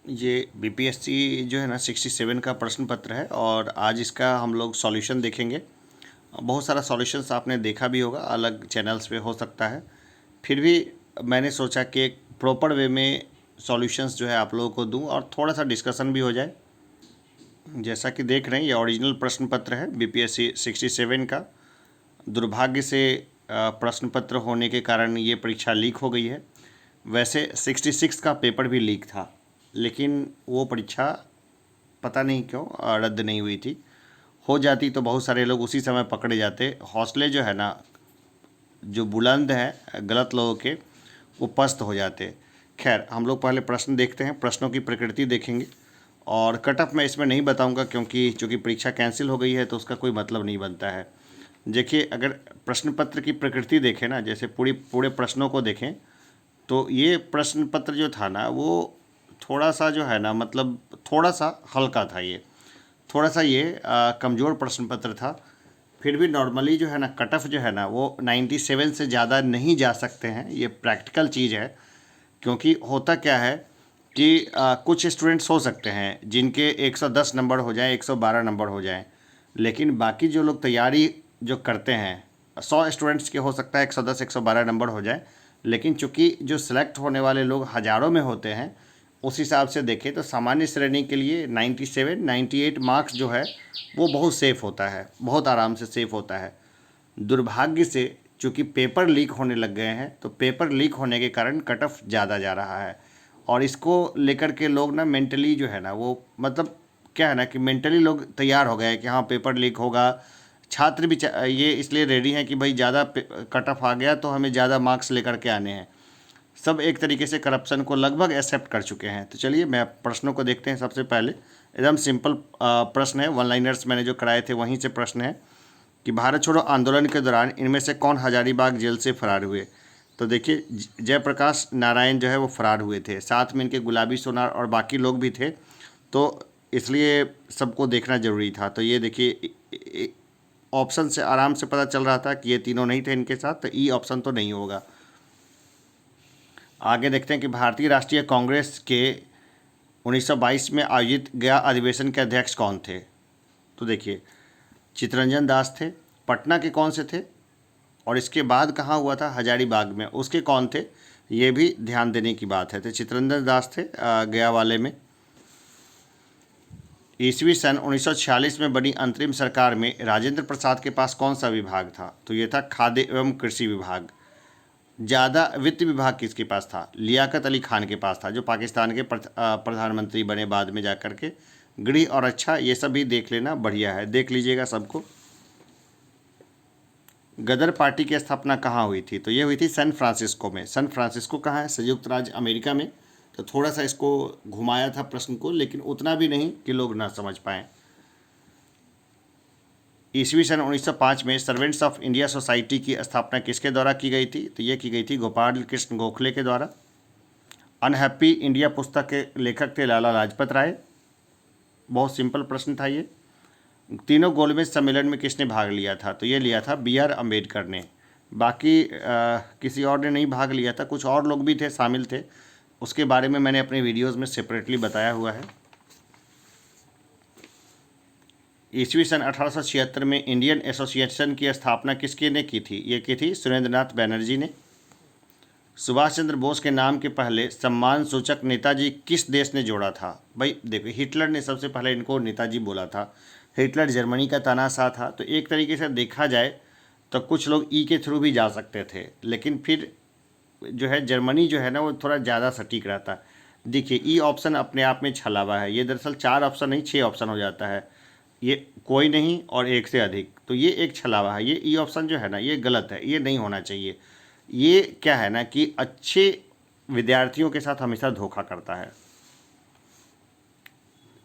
ये बीपीएससी जो है ना 67 का प्रश्न पत्र है और आज इसका हम लोग सॉल्यूशन देखेंगे। बहुत सारा सॉल्यूशंस आपने देखा भी होगा, अलग चैनल्स पे हो सकता है। फिर भी मैंने सोचा कि एक प्रॉपर वे में सॉल्यूशंस जो है आप लोगों को दूं और थोड़ा सा डिस्कशन भी हो जाए। जैसा कि देख रहे हैं, ये ओरिजिनल प्रश्न पत्र है बीपीएससी 67 का। दुर्भाग्य से प्रश्न पत्र होने के कारण ये परीक्षा लीक हो गई है। वैसे 66 का पेपर भी लीक था, लेकिन वो परीक्षा पता नहीं क्यों रद्द नहीं हुई थी। हो जाती तो बहुत सारे लोग उसी समय पकड़े जाते। हौसले जो है ना, जो बुलंद हैं गलत लोगों के, वो पस्त हो जाते। खैर, हम लोग पहले प्रश्न देखते हैं, प्रश्नों की प्रकृति देखेंगे और कट ऑफ मैं इसमें नहीं बताऊंगा क्योंकि चूँकि परीक्षा कैंसिल हो गई है तो उसका कोई मतलब नहीं बनता है। देखिए, अगर प्रश्न पत्र की प्रकृति देखें ना, जैसे पूरे प्रश्नों को देखें, तो ये प्रश्न पत्र जो था ना वो थोड़ा सा जो है ना, मतलब थोड़ा सा हल्का था। ये थोड़ा सा ये कमज़ोर प्रश्न पत्र था। फिर भी नॉर्मली जो है ना, कट ऑफ जो है ना वो 97 से ज़्यादा नहीं जा सकते हैं। ये प्रैक्टिकल चीज़ है। क्योंकि होता क्या है कि कुछ स्टूडेंट्स हो सकते हैं जिनके 110 नंबर हो जाएं, 112 नंबर हो जाएं, लेकिन बाकी जो लोग तैयारी जो करते हैं, 100 स्टूडेंट्स के हो सकता है 110 112 नंबर हो जाए, लेकिन चूंकि जो सिलेक्ट होने वाले लोग हज़ारों में होते हैं, उस हिसाब से देखें तो सामान्य श्रेणी के लिए 97 98 मार्क्स जो है वो बहुत सेफ़ होता है, बहुत आराम से सेफ़ होता है। दुर्भाग्य से चूँकि पेपर लीक होने लग गए हैं, तो पेपर लीक होने के कारण कट ऑफ ज़्यादा जा रहा है और इसको लेकर के लोग ना मेंटली जो है ना वो, मतलब क्या है ना कि मेंटली लोग तैयार हो गए हैं कि हाँ पेपर लीक होगा। छात्र भी ये इसलिए रेडी हैं कि भाई ज़्यादा कट ऑफ आ गया तो हमें ज़्यादा मार्क्स लेकर के आने हैं। सब एक तरीके से करप्शन को लगभग एक्सेप्ट कर चुके हैं। तो चलिए मैं प्रश्नों को देखते हैं। सबसे पहले एकदम सिंपल प्रश्न है, वन लाइनर्स मैंने जो कराए थे वहीं से प्रश्न है कि भारत छोड़ो आंदोलन के दौरान इनमें से कौन हजारीबाग जेल से फरार हुए। तो देखिए, जयप्रकाश नारायण जो है वो फरार हुए थे, साथ में इनके गुलाबी सोनार और बाकी लोग भी थे, तो इसलिए सबको देखना ज़रूरी था। तो ये देखिए, ऑप्शन से आराम से पता चल रहा था कि ये तीनों नहीं थे इनके साथ, तो ई ऑप्शन तो नहीं होगा। आगे देखते हैं कि भारतीय राष्ट्रीय कांग्रेस के 1922 में आयोजित गया अधिवेशन के अध्यक्ष कौन थे। तो देखिए, चित्तरंजन दास थे। पटना के कौन से थे और इसके बाद कहाँ हुआ था, हजारीबाग में, उसके कौन थे, ये भी ध्यान देने की बात है। तो चित्तरंजन दास थे गया वाले में। ईस्वी सन 1946 में बनी अंतरिम सरकार में राजेंद्र प्रसाद के पास कौन सा विभाग था। तो ये था खाद्य एवं कृषि विभाग। ज़्यादा वित्त विभाग किसके पास था, लियाकत अली खान के पास था, जो पाकिस्तान के प्रधानमंत्री बने बाद में जाकर के। गृह और अच्छा, ये सब भी देख लेना, बढ़िया है, देख लीजिएगा सबको। गदर पार्टी की स्थापना कहाँ हुई थी। तो ये हुई थी सैन फ्रांसिस्को में। सैन फ्रांसिस्को कहाँ है, संयुक्त राज्य अमेरिका में। तो थोड़ा सा इसको घुमाया था प्रश्न को, लेकिन उतना भी नहीं कि लोग ना समझ पाएँ। ईस्वी सन 1905 में सर्वेंट्स ऑफ इंडिया सोसाइटी की स्थापना किसके द्वारा की गई थी। तो ये की गई थी गोपाल कृष्ण गोखले के द्वारा। अनहैप्पी इंडिया पुस्तक के लेखक थे लाला लाजपत राय। बहुत सिंपल प्रश्न था ये। तीनों गोलमेज सम्मेलन में किसने भाग लिया था। तो ये लिया था बी आर अम्बेडकर ने। बाकी किसी और ने नहीं भाग लिया था, कुछ और लोग भी थे, शामिल थे। उसके बारे में मैंने अपने वीडियोज़ में सेपरेटली बताया हुआ है। ईस्वी सन 1876 में इंडियन एसोसिएशन की स्थापना किसके ने की थी। ये की थी सुरेंद्रनाथ बैनर्जी ने। सुभाष चंद्र बोस के नाम के पहले सम्मान सूचक नेताजी किस देश ने जोड़ा था। भाई देखो, हिटलर ने सबसे पहले इनको नेताजी बोला था। हिटलर जर्मनी का तानाशाह था, तो एक तरीके से देखा जाए तो कुछ लोग ई के थ्रू भी जा सकते थे, लेकिन फिर जो है जर्मनी जो है ना वो थोड़ा ज़्यादा सटीक रहता है। देखिए, ई ऑप्शन अपने आप में छलावा है। ये दरअसल 4 ऑप्शन नहीं 6 ऑप्शन हो जाता है। ये कोई नहीं और एक से अधिक, तो ये एक छलावा है। ये ई ऑप्शन जो है ना ये गलत है, ये नहीं होना चाहिए। ये क्या है ना कि अच्छे विद्यार्थियों के साथ हमेशा धोखा करता है।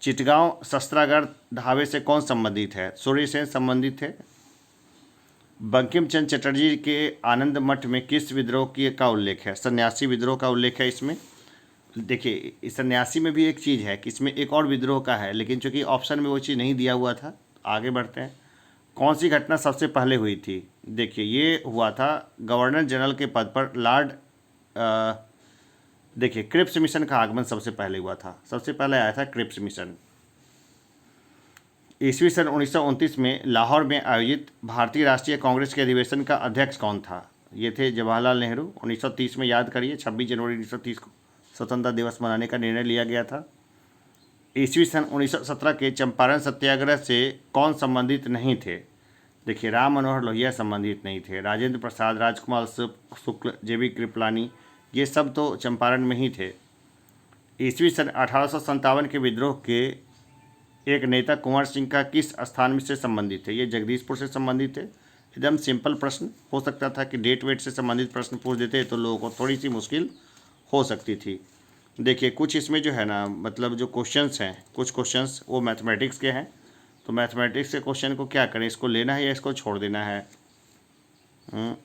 चिटगांव शस्त्रागार ढाबे से कौन संबंधित है। सूर्य सेन संबंधित है। बंकिम चंद्र चटर्जी के आनंद मठ में किस विद्रोह की का उल्लेख है। सन्यासी विद्रोह का उल्लेख है इसमें। देखिए, इस सन्यासी में भी एक चीज़ है कि इसमें एक और विद्रोह का है, लेकिन चूंकि ऑप्शन में वो चीज़ नहीं दिया हुआ था। आगे बढ़ते हैं। कौन सी घटना सबसे पहले हुई थी। देखिए, ये हुआ था गवर्नर जनरल के पद पर लॉर्ड देखिए क्रिप्स मिशन का आगमन सबसे पहले हुआ था, सबसे पहले आया था क्रिप्स मिशन। ईस्वी सन 1929 में लाहौर में आयोजित भारतीय राष्ट्रीय कांग्रेस के अधिवेशन का अध्यक्ष कौन था? ये थे जवाहरलाल नेहरू। 1930 में, याद करिए, 26 जनवरी 1930 को स्वतंत्रता दिवस मनाने का निर्णय लिया गया था। ईस्वी सन 1917 के चंपारण सत्याग्रह से कौन संबंधित नहीं थे? देखिए राम मनोहर लोहिया संबंधित नहीं थे, राजेंद्र प्रसाद, राजकुमार शुक्ल, जेबी कृपलानी, ये सब तो चंपारण में ही थे। ईस्वी सन 1857 के विद्रोह के एक नेता कुंवर सिंह का किस स्थान में से संबंधित है? ये जगदीशपुर से संबंधित है। एकदम सिंपल प्रश्न, हो सकता था कि डेट वेट से संबंधित प्रश्न पूछ देते तो लोगों को थोड़ी सी मुश्किल हो सकती थी। देखिए कुछ इसमें जो है ना, मतलब जो क्वेश्चंस हैं, कुछ क्वेश्चंस वो मैथमेटिक्स के हैं, तो मैथमेटिक्स के क्वेश्चन को क्या करें, इसको लेना है या इसको छोड़ देना है?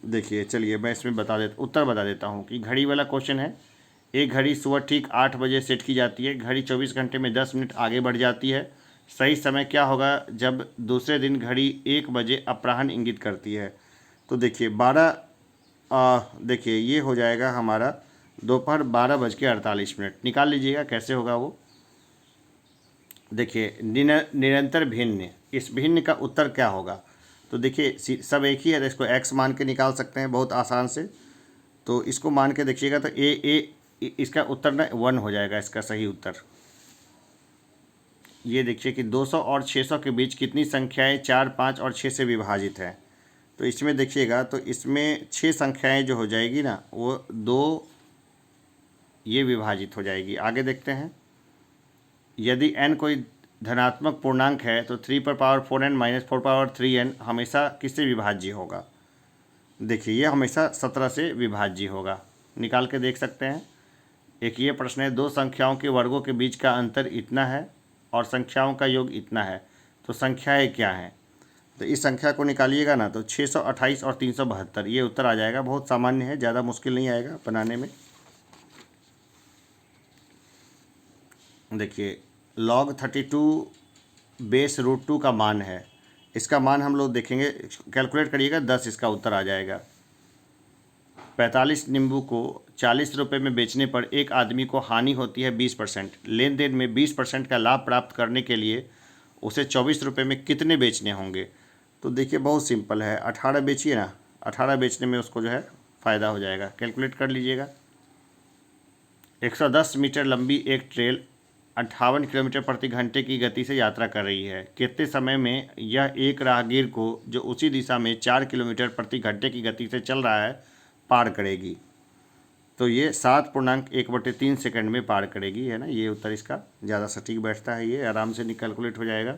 देखिए चलिए मैं इसमें उत्तर बता देता हूँ कि घड़ी वाला क्वेश्चन है। एक घड़ी सुबह ठीक 8 बजे सेट की जाती है, घड़ी 24 घंटे में 10 मिनट आगे बढ़ जाती है। सही समय क्या होगा जब दूसरे दिन घड़ी 1 बजे अपराह्न इंगित करती है? तो देखिए 12, देखिए ये हो जाएगा हमारा दोपहर 12:48। निकाल लीजिएगा कैसे होगा वो। देखिए निरंतर भिन्न, इस भिन्न का उत्तर क्या होगा? तो देखिए सब एक ही है, तो इसको x मान के निकाल सकते हैं बहुत आसान से। तो इसको मान के देखिएगा तो इसका उत्तर ना 1 हो जाएगा, इसका सही उत्तर। ये देखिए कि 200 और 600 के बीच कितनी संख्याएं 4, 5 और 6 से विभाजित हैं? तो इसमें देखिएगा तो इसमें 6 संख्याएं जो हो जाएगी ना, वो 2 ये विभाजित हो जाएगी। आगे देखते हैं, यदि n कोई धनात्मक पूर्णांक है तो 3^4n - 4^3n हमेशा किससे विभाज्य होगा? देखिए ये हमेशा 17 से विभाज्य होगा, निकाल के देख सकते हैं। एक ये प्रश्न है, दो संख्याओं के वर्गों के बीच का अंतर इतना है और संख्याओं का योग इतना है, तो संख्याएं क्या हैं? तो इस संख्या को निकालिएगा ना तो 628 और 372 ये उत्तर आ जाएगा। बहुत सामान्य है, ज़्यादा मुश्किल नहीं आएगा बनाने में। देखिए log 32 बेस रूट 2 का मान है, इसका मान हम लोग देखेंगे, कैलकुलेट करिएगा, 10 इसका उत्तर आ जाएगा। 45 नींबू को 40 रुपये में बेचने पर एक आदमी को हानि होती है 20%। लेन देन में 20% का लाभ प्राप्त करने के लिए उसे 24 रुपये में कितने बेचने होंगे? तो देखिए बहुत सिंपल है, 18 बेचिए ना, 18 बेचने में उसको जो है फ़ायदा हो जाएगा। कैलकुलेट कर लीजिएगा। 110 मीटर लंबी एक ट्रेन 58 किलोमीटर प्रति घंटे की गति से यात्रा कर रही है। कितने समय में यह एक राहगीर को जो उसी दिशा में 4 किलोमीटर प्रति घंटे की गति से चल रहा है पार करेगी? तो ये 7.1/3 सेकंड में पार करेगी, है ना। ये उत्तर इसका ज़्यादा सटीक बैठता है, ये आराम से कैलकुलेट हो जाएगा।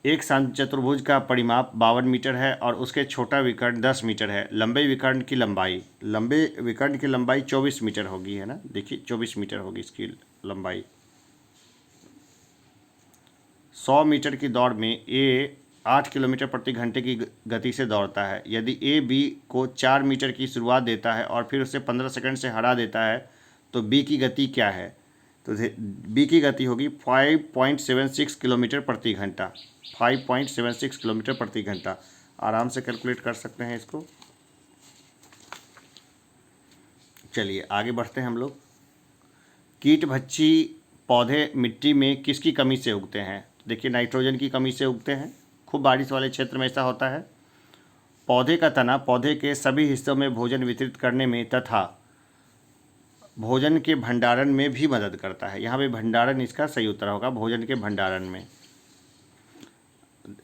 एक समचतुर्भुज का परिमाप 52 मीटर है और उसके छोटा विकर्ण 10 मीटर है। लंबे विकर्ण की लंबाई 24 मीटर होगी, है ना। देखिए 24 मीटर होगी इसकी लंबाई। 100 मीटर की दौड़ में ए 8 किलोमीटर प्रति घंटे की गति से दौड़ता है। यदि ए बी को 4 मीटर की शुरुआत देता है और फिर उसे 15 सेकंड से हरा देता है तो बी की गति क्या है? तो बी की गति होगी 5.76 किलोमीटर प्रति घंटा। 5.76 किलोमीटर प्रति घंटा। आराम से कैलकुलेट कर सकते हैं इसको। चलिए आगे बढ़ते हैं हम लोग। कीटभक्षी पौधे मिट्टी में किसकी कमी से उगते हैं? देखिए नाइट्रोजन की कमी से उगते हैं। खूब बारिश वाले क्षेत्र में ऐसा होता है। पौधे का तना पौधे के सभी हिस्सों में भोजन वितरित करने में तथा भोजन के भंडारण में भी मदद करता है। यहाँ पे भंडारण इसका सही उत्तर होगा, भोजन के भंडारण में।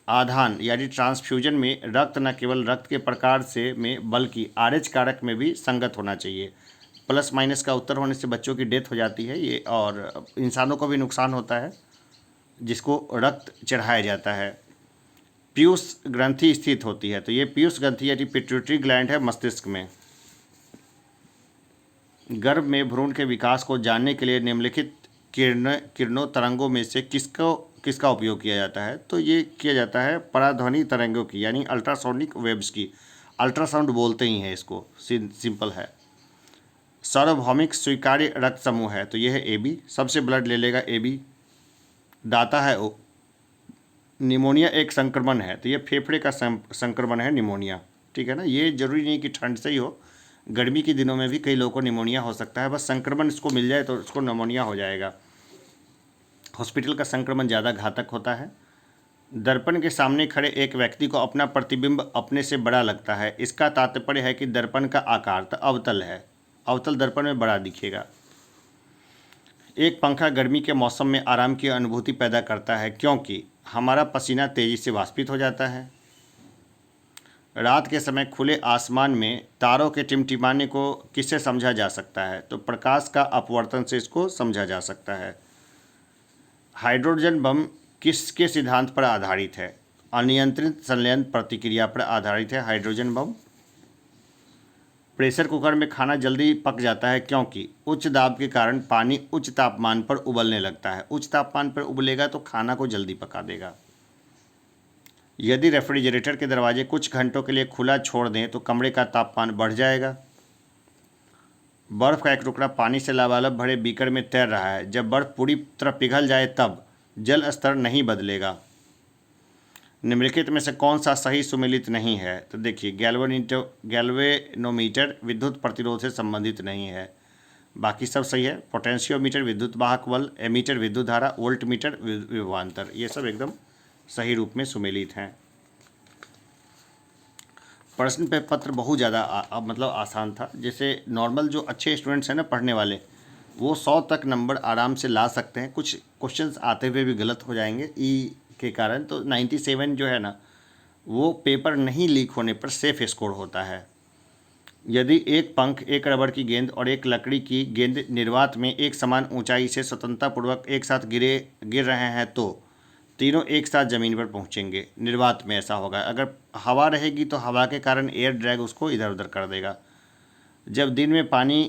आधान यानी ट्रांसफ्यूजन में रक्त न केवल रक्त के प्रकार से में बल्कि आरएच कारक में भी संगत होना चाहिए। प्लस माइनस का उत्तर होने से बच्चों की डेथ हो जाती है ये, और इंसानों को भी नुकसान होता है जिसको रक्त चढ़ाया जाता है। पीयूष ग्रंथि स्थित होती है, तो ये पीयूष ग्रंथि यानी पिट्यूटरी ग्लैंड है मस्तिष्क में। गर्भ में भ्रूण के विकास को जानने के लिए निम्नलिखित किरणों तरंगों में से किसका उपयोग किया जाता है? तो ये किया जाता है पराध्वनि तरंगों की, यानी अल्ट्रासोनिक वेव्स की। अल्ट्रासाउंड बोलते ही हैं इसको, सिंपल है। सार्वभौमिक स्वीकार्य रक्त समूह है, तो ये है AB। सबसे ब्लड ले लेगा AB। दाता है O। निमोनिया एक संक्रमण है, तो ये फेफड़े का संक्रमण है निमोनिया, ठीक है ना। ये जरूरी नहीं कि ठंड से ही हो, गर्मी के दिनों में भी कई लोगों को निमोनिया हो सकता है, बस संक्रमण इसको मिल जाए तो इसको निमोनिया हो जाएगा। हॉस्पिटल का संक्रमण ज़्यादा घातक होता है। दर्पण के सामने खड़े एक व्यक्ति को अपना प्रतिबिंब अपने से बड़ा लगता है। इसका तात्पर्य है कि दर्पण का आकार तो अवतल है, अवतल दर्पण में बड़ा दिखेगा। एक पंखा गर्मी के मौसम में आराम की अनुभूति पैदा करता है क्योंकि हमारा पसीना तेजी से वाष्पित हो जाता है। रात के समय खुले आसमान में तारों के टिमटिमाने को किससे समझा जा सकता है? तो प्रकाश का अपवर्तन से इसको समझा जा सकता है। हाइड्रोजन बम किसके सिद्धांत पर आधारित है? अनियंत्रित संलयन प्रतिक्रिया पर आधारित है हाइड्रोजन बम। प्रेशर कुकर में खाना जल्दी पक जाता है क्योंकि उच्च दाब के कारण पानी उच्च तापमान पर उबलने लगता है। उच्च तापमान पर उबलेगा तो खाना को जल्दी पका देगा। यदि रेफ्रिजरेटर के दरवाजे कुछ घंटों के लिए खुला छोड़ दें तो कमरे का तापमान बढ़ जाएगा। बर्फ़ का एक टुकड़ा पानी से लबालब भरे बीकर में तैर रहा है। जब बर्फ़ पूरी तरह पिघल जाए तब जल स्तर नहीं बदलेगा। निम्नलिखित में से कौन सा सही सुमेलित नहीं है? तो देखिए, गैल्वेनोमीटर विद्युत प्रतिरोध से संबंधित नहीं है, बाकी सब सही है। पोटेंशियोमीटर विद्युत वाहक बल, एमीटर विद्युत धारा, वोल्ट मीटर विभवांतर, ये सब एकदम सही रूप में सुमेलित हैं। प्रश्न पे पत्र बहुत ज़्यादा मतलब आसान था। जैसे नॉर्मल जो अच्छे स्टूडेंट्स हैं ना पढ़ने वाले, वो 100 तक नंबर आराम से ला सकते हैं। कुछ क्वेश्चंस आते हुए भी गलत हो जाएंगे ई के कारण, तो 97 जो है ना वो पेपर नहीं लीक होने पर सेफ स्कोर होता है। यदि एक पंख, एक रबड़ की गेंद और एक लकड़ी की गेंद निर्वात में एक समान ऊंचाई से स्वतंत्रतापूर्वक एक साथ गिर रहे हैं तो तीनों एक साथ ज़मीन पर पहुंचेंगे। निर्वात में ऐसा होगा। अगर हवा रहेगी तो हवा के कारण एयर ड्रैग उसको इधर उधर कर देगा। जब दिन में पानी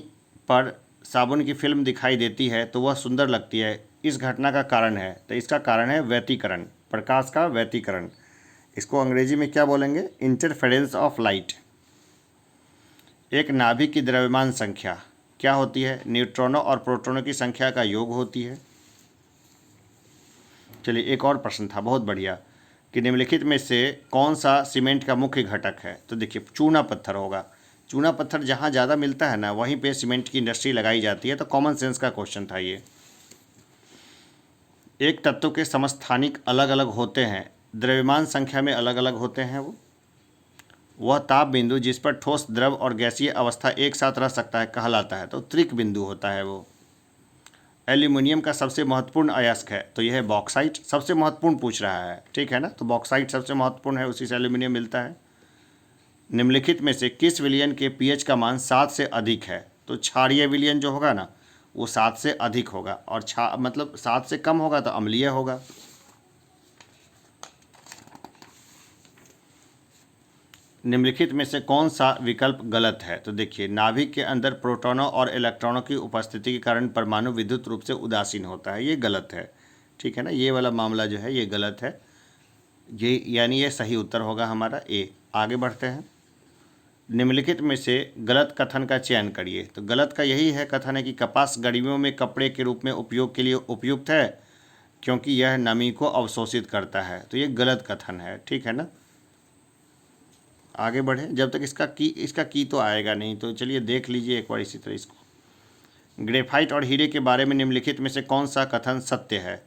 पर साबुन की फिल्म दिखाई देती है तो वह सुंदर लगती है। इस घटना का कारण है, तो इसका कारण है व्यतिकरण, प्रकाश का व्यतिकरण। इसको अंग्रेजी में क्या बोलेंगे? Interference of light. एक नाभिक की द्रव्यमान संख्या क्या होती है? न्यूट्रॉनों और प्रोटॉनों की संख्या का योग होती है। चलिए, एक और प्रश्न था बहुत बढ़िया कि निम्नलिखित में से कौन सा सीमेंट का मुख्य घटक है? तो देखिए, चूना पत्थर होगा। चूना पत्थर जहाँ ज़्यादा मिलता है ना वहीं पे सीमेंट की इंडस्ट्री लगाई जाती है। तो कॉमन सेंस का क्वेश्चन था ये। एक तत्व के समस्थानिक अलग अलग होते हैं, द्रव्यमान संख्या में अलग अलग होते हैं। वह ताप बिंदु जिस पर ठोस, द्रव और गैसीय अवस्था एक साथ रह सकता है कहलाता है। तो त्रिक बिंदु होता है वो। एल्यूमिनियम का सबसे महत्वपूर्ण अयस्क है, तो यह है बॉक्साइट। सबसे महत्वपूर्ण पूछ रहा है, ठीक है ना, तो बॉक्साइट सबसे महत्वपूर्ण है, उसी से एल्यूमिनियम मिलता है। निम्नलिखित में से किस विलयन के पीएच का मान 7 से अधिक है? तो क्षारीय विलयन जो होगा ना वो 7 से अधिक होगा, और मतलब 7 से कम होगा तो अम्लीय होगा। निम्नलिखित में से कौन सा विकल्प गलत है? तो देखिए, नाभिक के अंदर प्रोटॉनों और इलेक्ट्रॉनों की उपस्थिति के कारण परमाणु विद्युत रूप से उदासीन होता है, ये गलत है, ठीक है ना। ये वाला मामला जो है ये गलत है, ये यानी ये सही उत्तर होगा हमारा ए। आगे बढ़ते हैं। निम्नलिखित में से गलत कथन का चयन करिए। तो गलत का यही है कथन है कि कपास गर्मियों में कपड़े के रूप में उपयोग के लिए उपयुक्त है क्योंकि यह नमी को अवशोषित करता है। तो ये गलत कथन है, ठीक है ना। आगे बढ़े, जब तक इसका की तो आएगा नहीं, तो चलिए देख लीजिए एक बार इसी तरह इसको। ग्रेफाइट और हीरे के बारे में निम्नलिखित में से कौन सा कथन सत्य है?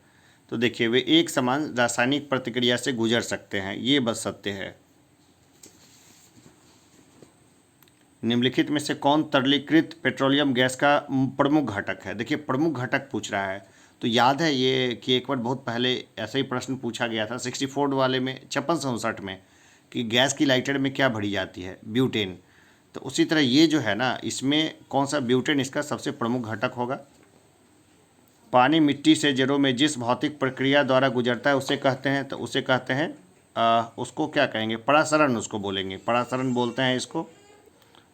तो देखिए, वे एक समान रासायनिक प्रतिक्रिया से गुजर सकते हैं, ये बस सत्य है। निम्नलिखित में से कौन तरलीकृत पेट्रोलियम गैस का प्रमुख घटक है? देखिए, प्रमुख घटक पूछ रहा है, तो याद है ये कि एक बार बहुत पहले ऐसा ही प्रश्न पूछा गया था 64 वाले में, 56-59 में, कि गैस की लाइटर में क्या भरी जाती है? ब्यूटेन। तो उसी तरह ये जो है ना, इसमें कौन सा ब्यूटेन इसका सबसे प्रमुख घटक होगा। पानी मिट्टी से जड़ों में जिस भौतिक प्रक्रिया द्वारा गुजरता है उसे कहते हैं, तो उसे कहते हैं उसको क्या कहेंगे? परासरण उसको बोलेंगे, परासरण बोलते हैं इसको।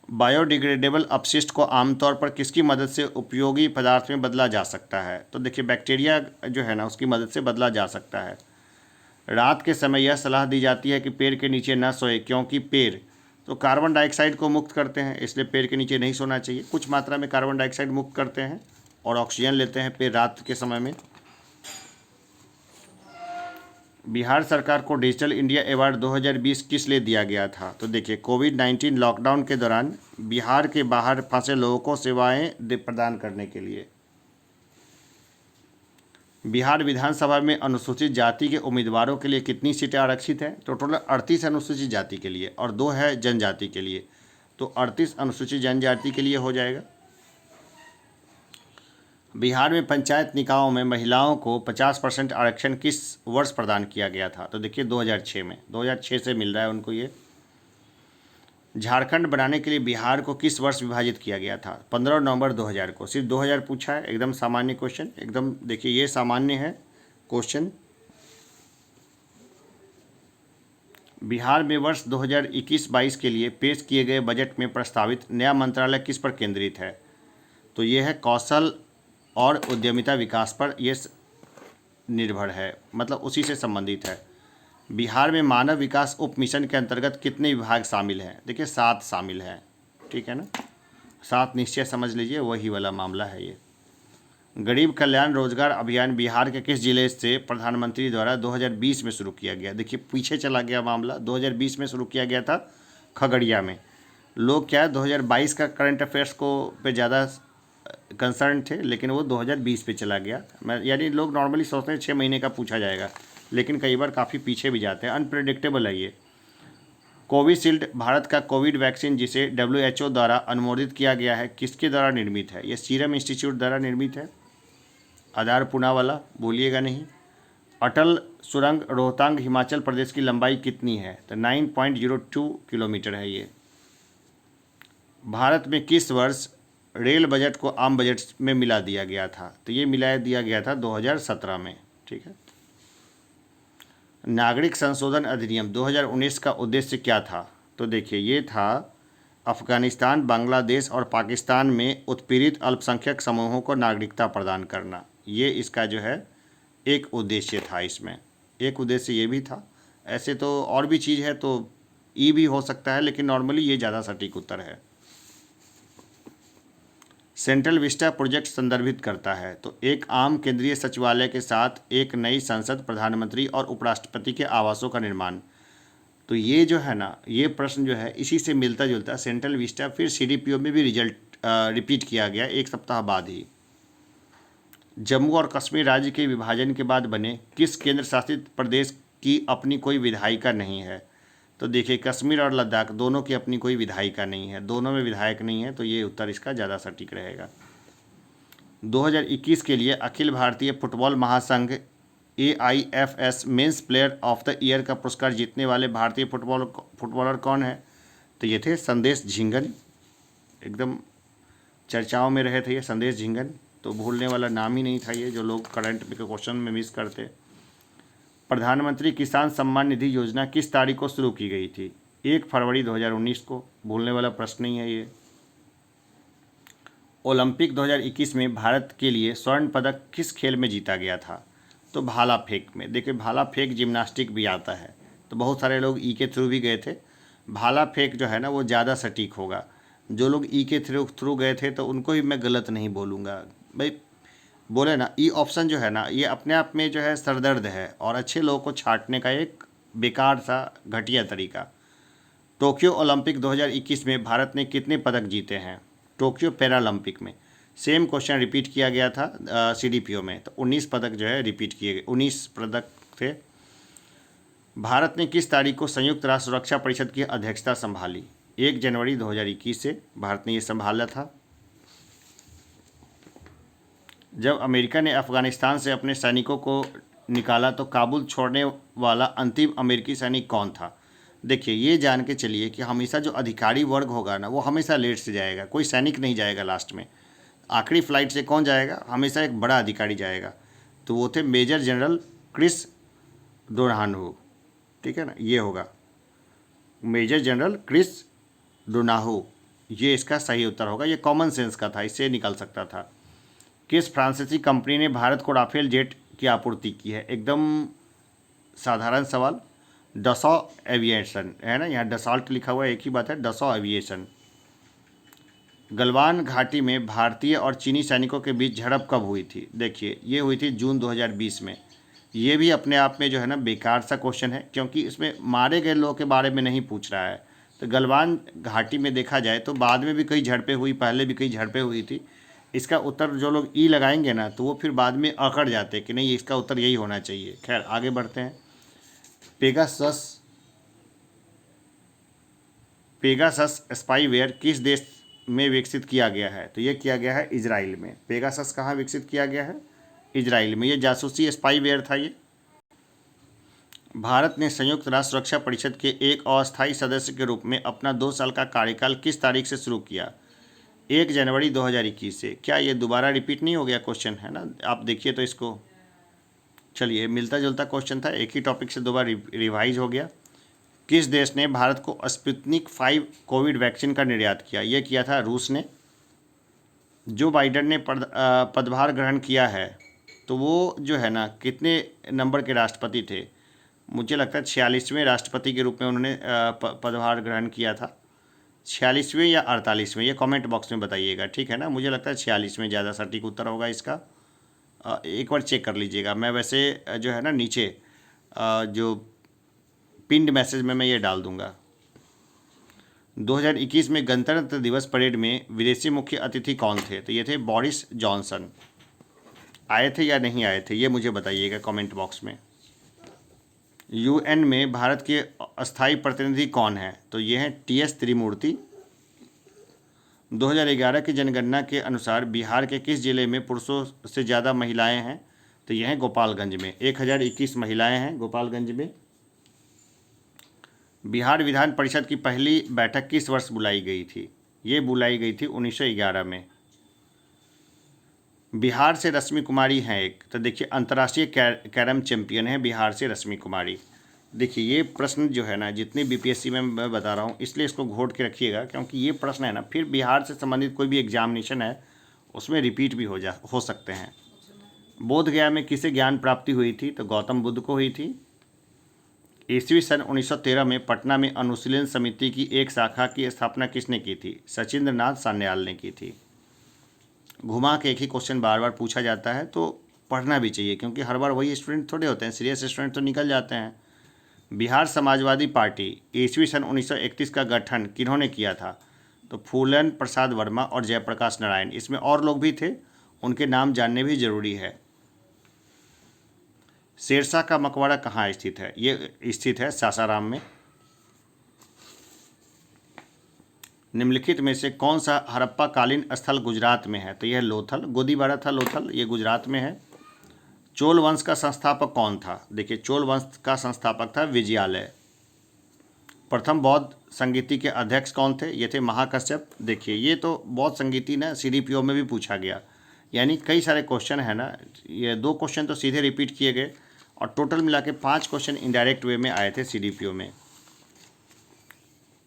बायोडिग्रेडेबल अपशिष्ट को आमतौर पर किसकी मदद से उपयोगी पदार्थ में बदला जा सकता है? तो देखिए, बैक्टीरिया जो है ना उसकी मदद से बदला जा सकता है। रात के समय यह सलाह दी जाती है कि पेड़ के नीचे न सोए क्योंकि पेड़ तो कार्बन डाइऑक्साइड को मुक्त करते हैं, इसलिए पेड़ के नीचे नहीं सोना चाहिए। कुछ मात्रा में कार्बन डाइऑक्साइड मुक्त करते हैं और ऑक्सीजन लेते हैं पेड़ रात के समय में। बिहार सरकार को डिजिटल इंडिया अवार्ड 2020 किस लिए दिया गया था? तो देखिए, कोविड-19 लॉकडाउन के दौरान बिहार के बाहर फंसे लोगों को सेवाएं प्रदान करने के लिए। बिहार विधानसभा में अनुसूचित जाति के उम्मीदवारों के लिए कितनी सीटें आरक्षित हैं? तो टोटल 38 अनुसूचित जाति के लिए और 2 है जनजाति के लिए, तो 38 अनुसूचित जनजाति के लिए हो जाएगा। बिहार में पंचायत निकायों में महिलाओं को 50% आरक्षण किस वर्ष प्रदान किया गया था? तो देखिए 2006 में, 2006 से मिल रहा है उनको ये। झारखंड बनाने के लिए बिहार को किस वर्ष विभाजित किया गया था? 15 नवंबर 2000 को। सिर्फ 2000 पूछा है, एकदम सामान्य क्वेश्चन, एकदम देखिए ये सामान्य है क्वेश्चन। बिहार में वर्ष 2021-22 के लिए पेश किए गए बजट में प्रस्तावित नया मंत्रालय किस पर केंद्रित है? तो ये है कौशल और उद्यमिता विकास पर ये निर्भर है, मतलब उसी से संबंधित है। बिहार में मानव विकास उप मिशन के अंतर्गत कितने विभाग शामिल हैं? देखिए 7 शामिल हैं, ठीक है ना, 7 निश्चय समझ लीजिए, वही वाला मामला है ये। गरीब कल्याण रोजगार अभियान बिहार के किस जिले से प्रधानमंत्री द्वारा 2020 में शुरू किया गया? देखिए पीछे चला गया मामला, 2020 में शुरू किया गया था खगड़िया में। लोग क्या 2022 का करंट अफेयर्स को पे ज़्यादा कंसर्न थे, लेकिन वो 2020 पे चला गया। यानी लोग नॉर्मली सोचते हैं 6 महीने का पूछा जाएगा, लेकिन कई बार काफ़ी पीछे भी जाते हैं, अनप्रेडिक्टेबल है ये। कोविशील्ड भारत का कोविड वैक्सीन जिसे WHO द्वारा अनुमोदित किया गया है, किसके द्वारा निर्मित है? ये सीरम इंस्टीट्यूट द्वारा निर्मित है। आधार पुणे वाला भूलिएगा नहीं। अटल सुरंग रोहतांग हिमाचल प्रदेश की लंबाई कितनी है? तो 9.02 किलोमीटर है ये। भारत में किस वर्ष रेल बजट को आम बजट में मिला दिया गया था? तो ये मिला दिया गया था 2017 में, ठीक है। नागरिक संशोधन अधिनियम 2019 का उद्देश्य क्या था? तो देखिए ये था अफगानिस्तान, बांग्लादेश और पाकिस्तान में उत्पीड़ित अल्पसंख्यक समूहों को नागरिकता प्रदान करना। ये इसका जो है एक उद्देश्य था। इसमें एक उद्देश्य ये भी था, ऐसे तो और भी चीज़ है तो ई भी हो सकता है, लेकिन नॉर्मली ये ज़्यादा सटीक उत्तर है। सेंट्रल विस्टा प्रोजेक्ट संदर्भित करता है, तो एक आम केंद्रीय सचिवालय के साथ एक नई संसद, प्रधानमंत्री और उपराष्ट्रपति के आवासों का निर्माण। तो ये जो है ना, ये प्रश्न जो है इसी से मिलता जुलता। सेंट्रल विस्टा फिर CDPO में भी रिजल्ट रिपीट किया गया 1 सप्ताह बाद ही। जम्मू और कश्मीर राज्य के विभाजन के बाद बने किस केंद्र शासित प्रदेश की अपनी कोई विधायिका नहीं है? तो देखिए कश्मीर और लद्दाख दोनों की अपनी कोई विधायिका नहीं है, दोनों में विधायक नहीं है, तो ये उत्तर इसका ज़्यादा सटीक रहेगा। 2021 के लिए अखिल भारतीय फुटबॉल महासंघ AIFS men's player of the year का पुरस्कार जीतने वाले भारतीय फुटबॉलर कौन है? तो ये थे संदेश झिंगन, एकदम चर्चाओं में रहे थे ये संदेश झिंगन, तो भूलने वाला नाम ही नहीं था ये, जो लोग करंट के क्वेश्चन में मिस करते। प्रधानमंत्री किसान सम्मान निधि योजना किस तारीख को शुरू की गई थी? 1 फरवरी 2019 को, भूलने वाला प्रश्न नहीं है ये। ओलंपिक 2021 में भारत के लिए स्वर्ण पदक किस खेल में जीता गया था? तो भाला फेंक में। देखिए भाला फेंक जिम्नास्टिक भी आता है, तो बहुत सारे लोग ई के थ्रू भी गए थे। भाला फेंक जो है ना वो ज़्यादा सटीक होगा। जो लोग ई के थ्रू गए थे तो उनको ही मैं गलत नहीं बोलूँगा भाई, बोले ना ई ऑप्शन जो है ना ये अपने आप में जो है सरदर्द है और अच्छे लोगों को छांटने का एक बेकार सा घटिया तरीका। टोक्यो ओलंपिक 2021 में भारत ने कितने पदक जीते हैं? टोक्यो पैरालंपिक में सेम क्वेश्चन रिपीट किया गया था CDPO में, तो 19 पदक जो है रिपीट किए गए, 19 पदक थे। भारत ने किस तारीख को संयुक्त राष्ट्र सुरक्षा परिषद की अध्यक्षता संभाली? 1 जनवरी 2021 से भारत ने ये संभाला था। जब अमेरिका ने अफगानिस्तान से अपने सैनिकों को निकाला तो काबुल छोड़ने वाला अंतिम अमेरिकी सैनिक कौन था? देखिए ये जान के चलिए कि हमेशा जो अधिकारी वर्ग होगा ना वो हमेशा लेट से जाएगा, कोई सैनिक नहीं जाएगा लास्ट में। आखिरी फ्लाइट से कौन जाएगा? हमेशा एक बड़ा अधिकारी जाएगा, तो वो थे मेजर जनरल क्रिस डोनाहू, ठीक है ना, ये होगा मेजर जनरल क्रिस डोनाहू, ये इसका सही उत्तर होगा। ये कॉमन सेंस का था, इससे निकल सकता था। किस फ्रांसीसी कंपनी ने भारत को राफेल जेट की आपूर्ति की है? एकदम साधारण सवाल, डसॉ एविएशन है ना, यहाँ डसॉल्ट लिखा हुआ है, एक ही बात है, डसॉ एविएशन। गलवान घाटी में भारतीय और चीनी सैनिकों के बीच झड़प कब हुई थी? देखिए ये हुई थी जून 2020 में। ये भी अपने आप में जो है ना बेकार सा क्वेश्चन है, क्योंकि इसमें मारे गए लोगों के बारे में नहीं पूछ रहा है। तो गलवान घाटी में देखा जाए तो बाद में भी कई झड़पें हुई, पहले भी कई झड़पें हुई थी। इसका उत्तर जो लोग ई लगाएंगे ना, तो वो फिर बाद में अकड़ जाते कि नहीं, इसका उत्तर यही होना चाहिए। खैर आगे बढ़ते हैं। पेगासस पेगासस स्पाईवेयर किस देश में विकसित किया गया है? तो ये किया गया है इजराइल में। पेगासस कहाँ विकसित किया गया है? इजराइल में। ये जासूसी स्पाईवेयर था। ये भारत ने संयुक्त राष्ट्र सुरक्षा परिषद के एक अस्थायी सदस्य के रूप में अपना 2 साल का कार्यकाल किस तारीख से शुरू किया? 1 जनवरी 2021 से। क्या ये दोबारा रिपीट नहीं हो गया क्वेश्चन, है ना? आप देखिए तो इसको। चलिए, मिलता जुलता क्वेश्चन था, एक ही टॉपिक से 2 बार रिवाइज हो गया। किस देश ने भारत को स्पुतनिक 5 कोविड वैक्सीन का निर्यात किया? ये किया था रूस ने। जो बाइडेन ने पदभार ग्रहण किया है, तो वो जो है ना कितने नंबर के राष्ट्रपति थे? मुझे लगता है 46वें राष्ट्रपति के रूप में उन्होंने पदभार ग्रहण किया था। 46वें या 48वें, ये कमेंट बॉक्स में बताइएगा, ठीक है ना? मुझे लगता है 46वें ज़्यादा सटीक उत्तर होगा इसका। एक बार चेक कर लीजिएगा। मैं वैसे जो है ना नीचे जो पिंड मैसेज में मैं ये डाल दूंगा। 2021 में गणतंत्र दिवस परेड में विदेशी मुख्य अतिथि कौन थे? तो ये थे बोरिस जॉनसन। आए थे या नहीं आए थे, ये मुझे बताइएगा कमेंट बॉक्स में। यूएन में भारत के अस्थायी प्रतिनिधि कौन है? तो ये हैं टीएस त्रिमूर्ति। 2011 की जनगणना के अनुसार बिहार के किस जिले में पुरुषों से ज़्यादा महिलाएं हैं? तो यह है गोपालगंज में। 1021 महिलाएं हैं गोपालगंज में। बिहार विधान परिषद की पहली बैठक किस वर्ष बुलाई गई थी? ये बुलाई गई थी 1911 में। बिहार से रश्मि कुमारी हैं एक, तो देखिए अंतर्राष्ट्रीय कैरम चैंपियन है बिहार से रश्मि कुमारी। देखिए ये प्रश्न जो है ना, जितने बीपीएससी में मैं बता रहा हूँ, इसलिए इसको घोट के रखिएगा, क्योंकि ये प्रश्न है ना फिर बिहार से संबंधित कोई भी एग्जामिनेशन है उसमें रिपीट भी हो सकते हैं। बोध गया में किसे ज्ञान प्राप्ति हुई थी? तो गौतम बुद्ध को हुई थी। ईस्वी सन 1913 में पटना में अनुशीलन समिति की एक शाखा की स्थापना किसने की थी? सचिंद्र नाथ सान्याल ने की थी। घुमा के एक ही क्वेश्चन बार बार पूछा जाता है, तो पढ़ना भी चाहिए, क्योंकि हर बार वही स्टूडेंट थोड़े होते हैं, सीरियस स्टूडेंट तो निकल जाते हैं। बिहार समाजवादी पार्टी ईस्वी सन 1931 का गठन किन्होंने किया था? तो फूलन प्रसाद वर्मा और जयप्रकाश नारायण। इसमें और लोग भी थे, उनके नाम जानने भी जरूरी है। शेरशाह का मकबरा कहाँ स्थित है? ये स्थित है सासाराम में। निम्नलिखित में से कौन सा हड़प्पा कालीन स्थल गुजरात में है? तो यह लोथल, गोदीबारा था लोथल, ये गुजरात में है। चोल वंश का संस्थापक कौन था? देखिए चोल वंश का संस्थापक था विजयालय। प्रथम बौद्ध संगीति के अध्यक्ष कौन थे? ये थे महाकश्यप। देखिए ये तो बौद्ध संगीति ना सीडीपीओ में भी पूछा गया, यानी कई सारे क्वेश्चन है ना, ये 2 क्वेश्चन तो सीधे रिपीट किए गए और टोटल मिला के 5 क्वेश्चन इनडायरेक्ट वे में आए थे सीडीपीओ में।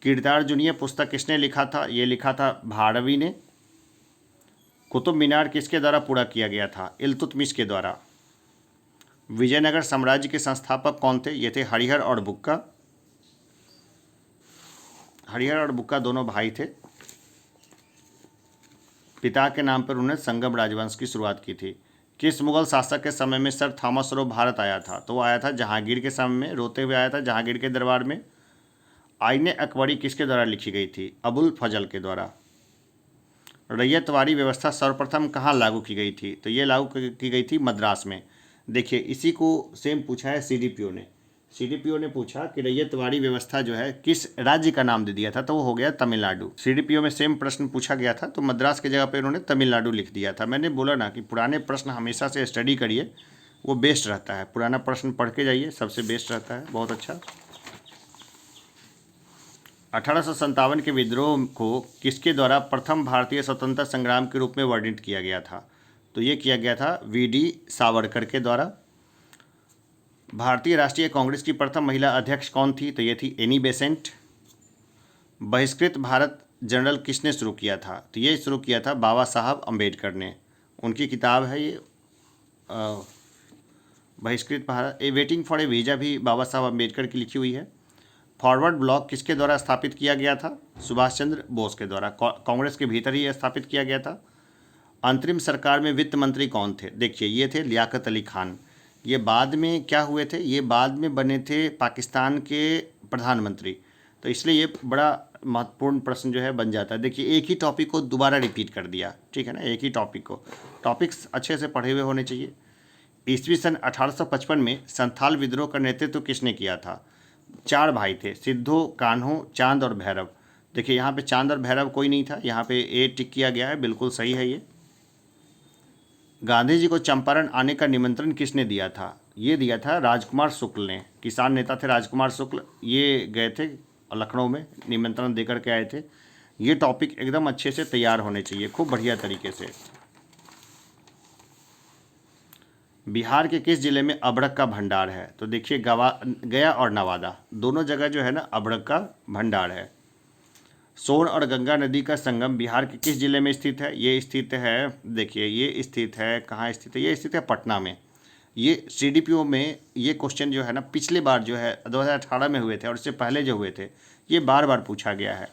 कीर्तार्जुनीय पुस्तक किसने लिखा था? ये लिखा था भारवी ने। कुतुब मीनार किसके द्वारा पूरा किया गया था? इल्तुतमिश के द्वारा। विजयनगर साम्राज्य के संस्थापक कौन थे? ये थे हरिहर और बुक्का। हरिहर और बुक्का दोनों भाई थे। पिता के नाम पर उन्होंने संगम राजवंश की शुरुआत की थी। किस मुगल शासक के समय में सर थॉमस रो भारत आया था? तो वो आया था जहांगीर के समय में, रोते हुए आया था जहांगीर के दरबार में। आईने अकबरी किसके द्वारा लिखी गई थी? अबुल फजल के द्वारा। रैयतवाड़ी व्यवस्था सर्वप्रथम कहाँ लागू की गई थी? तो ये लागू की गई थी मद्रास में। देखिए इसी को सेम पूछा है सीडीपीओ ने। सीडीपीओ ने पूछा कि रैयतवाड़ी व्यवस्था जो है किस राज्य का नाम दे दिया था? तो वो हो गया तमिलनाडु। सीडीपीओ में सेम प्रश्न पूछा गया था, तो मद्रास की जगह पे उन्होंने तमिलनाडु लिख दिया था। मैंने बोला ना कि पुराने प्रश्न हमेशा से स्टडी करिए, वो बेस्ट रहता है। पुराना प्रश्न पढ़ के जाइए, सबसे बेस्ट रहता है। बहुत अच्छा। 1857 के विद्रोह को किसके द्वारा प्रथम भारतीय स्वतंत्रता संग्राम के रूप में वर्णित किया गया था? तो ये किया गया था वीडी सावरकर के द्वारा। भारतीय राष्ट्रीय कांग्रेस की प्रथम महिला अध्यक्ष कौन थी? तो ये थी एनी बेसेंट। बहिष्कृत भारत जर्नल किसने शुरू किया था? तो ये शुरू किया था बाबा साहब अम्बेडकर ने। उनकी किताब है ये बहिष्कृत भारत। ए वेटिंग फॉर ए वीज़ा भी बाबा साहब अम्बेडकर की लिखी हुई है। फॉरवर्ड ब्लॉक किसके द्वारा स्थापित किया गया था? सुभाष चंद्र बोस के द्वारा। कांग्रेस के भीतर ही स्थापित किया गया था। अंतरिम सरकार में वित्त मंत्री कौन थे? देखिए ये थे लियाकत अली खान। ये बाद में क्या हुए थे, ये बाद में बने थे पाकिस्तान के प्रधानमंत्री। तो इसलिए ये बड़ा महत्वपूर्ण प्रश्न जो है बन जाता है। देखिए, एक ही टॉपिक को दोबारा रिपीट कर दिया, ठीक है ना, एक ही टॉपिक को, टॉपिक्स अच्छे से पढ़े हुए होने चाहिए। ईस्वी सन 1855 में संथाल विद्रोह का नेतृत्व किसने किया था? 4 भाई थे, सिद्धू, कान्हू, चांद और भैरव। देखिए यहाँ पे चांद और भैरव कोई नहीं था, यहाँ पे ए टिक किया गया है, बिल्कुल सही है ये। गांधी जी को चंपारण आने का निमंत्रण किसने दिया था? ये दिया था राजकुमार शुक्ल ने, किसान नेता थे राजकुमार शुक्ल, ये गए थे लखनऊ में, निमंत्रण देकर के आए थे। ये टॉपिक एकदम अच्छे से तैयार होने चाहिए, खूब बढ़िया तरीके से। बिहार के किस जिले में अबड़क का भंडार है? तो देखिए गया और नवादा दोनों जगह जो है ना अबड़क का भंडार है। सोन और गंगा नदी का संगम बिहार के किस जिले में स्थित है? ये स्थित है, देखिए ये स्थित है, कहाँ स्थित है? ये स्थित है पटना में। ये CDPO में ये क्वेश्चन जो है ना पिछले बार जो है 2018 में हुए थे और इससे पहले जो हुए थे, ये बार बार पूछा गया है।